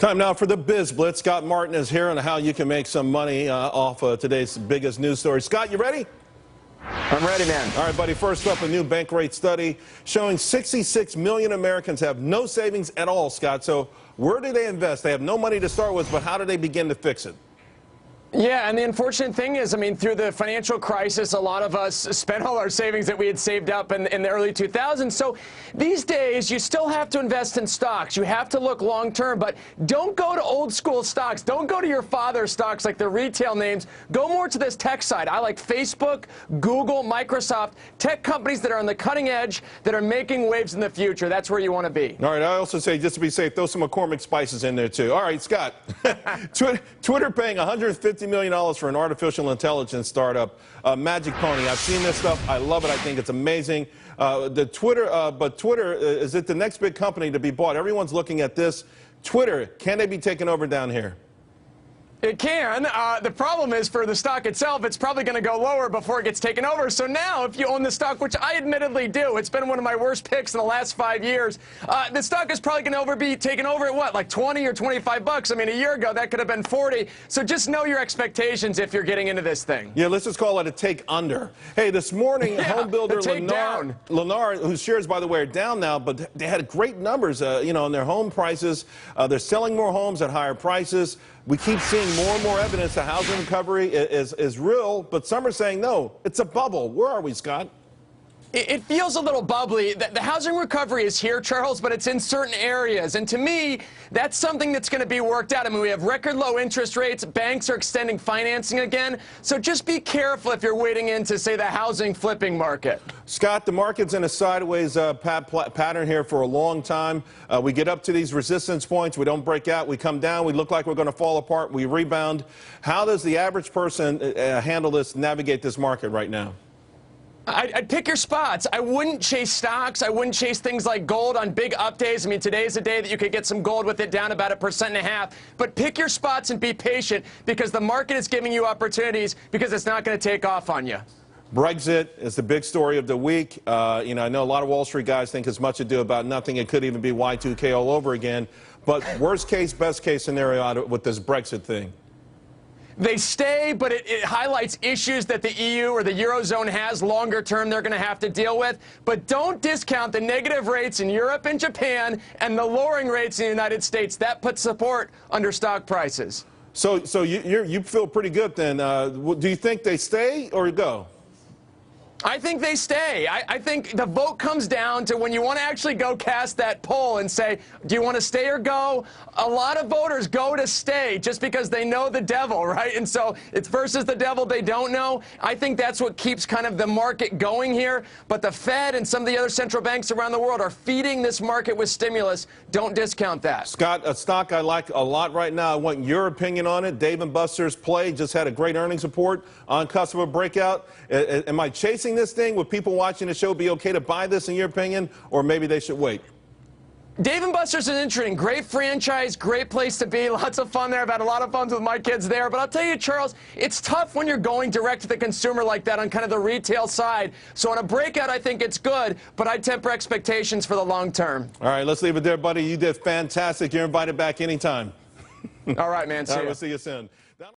Time now for the Biz Blitz. Scott Martin is here on how you can make some money off today's biggest news story. Scott, you ready? I'm ready, man. All right, buddy. First up, a new bank rate study showing 66 million Americans have no savings at all, Scott. So where do they invest? They have no money to start with, but how do they begin to fix it? Yeah, and the unfortunate thing is, I mean, through the financial crisis, a lot of us spent all our savings that we had saved up in the early 2000s. So these days, you still have to invest in stocks. You have to look long term, but don't go to old school stocks. Don't go to your father's stocks like the retail names. Go more to this tech side. I like Facebook, Google, Microsoft, tech companies that are on the cutting edge, that are making waves in the future. That's where you want to be. All right, I also say, just to be safe, throw some McCormick spices in there, too. All right, Scott. Twitter paying $150 million for an artificial intelligence startup, Magic Pony. I've seen this stuff. I love it. I think it's amazing. But Twitter, is it the next big company to be bought? Everyone's looking at this. Twitter, can they be taken over down here? It can. The problem is for the stock itself, it's probably going to go lower before it gets taken over. So now, if you own the stock, which I admittedly do, it's been one of my worst picks in the last 5 years, the stock is probably going to be taken over at what, like 20 or 25 bucks? I mean, a year ago, that could have been 40. So just know your expectations if you're getting into this thing. Yeah, let's just call it a take under. Hey, this morning, home builder Lennar, whose shares, by the way, are down now, but they had great numbers, on their home prices. They're selling more homes at higher prices. We keep seeing more and more evidence that housing recovery is real, but some are saying, no, it's a bubble. Where are we, Scott? It feels a little bubbly. The housing recovery is here, Charles, but it's in certain areas. And to me, that's something that's going to be worked out. I mean, we have record low interest rates. Banks are extending financing again. So just be careful if you're wading into, say, the housing flipping market. Scott, the market's in a sideways pattern here for a long time. We get up to these resistance points. We don't break out. We come down. We look like we're going to fall apart. We rebound. How does the average person handle this, navigate this market right now? I'd pick your spots. I wouldn't chase stocks. I wouldn't chase things like gold on big up days. I mean, today's a day that you could get some gold with it down about 1.5%. But pick your spots and be patient because the market is giving you opportunities because it's not going to take off on you. Brexit is the big story of the week. I know a lot of Wall Street guys think it's much ado about nothing. It could even be Y2K all over again. But worst case, best case scenario with this Brexit thing. They stay, but it highlights issues that the EU or the Eurozone has longer term they're going to have to deal with. But don't discount the negative rates in Europe and Japan and the lowering rates in the United States. That puts support under stock prices. So you feel pretty good then. Do you think they stay or go? I think they stay. I think the vote comes down to when you want to actually go cast that poll and say, do you want to stay or go? A lot of voters go to stay just because they know the devil, right? And so it's versus the devil they don't know. I think that's what keeps kind of the market going here. But the Fed and some of the other central banks around the world are feeding this market with stimulus. Don't discount that. Scott, a stock I like a lot right now. I want your opinion on it. Dave & Buster's Play just had a great earnings report on customer breakout. Am I chasing this thing? Would people watching the show be okay to buy this in your opinion, or maybe they should wait? Dave & Buster's is interesting. Great franchise, great place to be. Lots of fun there. I've had a lot of fun with my kids there. But I'll tell you, Charles, it's tough when you're going direct to the consumer like that on kind of the retail side. So on a breakout, I think it's good, but I temper expectations for the long term. All right, let's leave it there, buddy. You did fantastic. You're invited back anytime. All right, man. See you. We'll see you soon.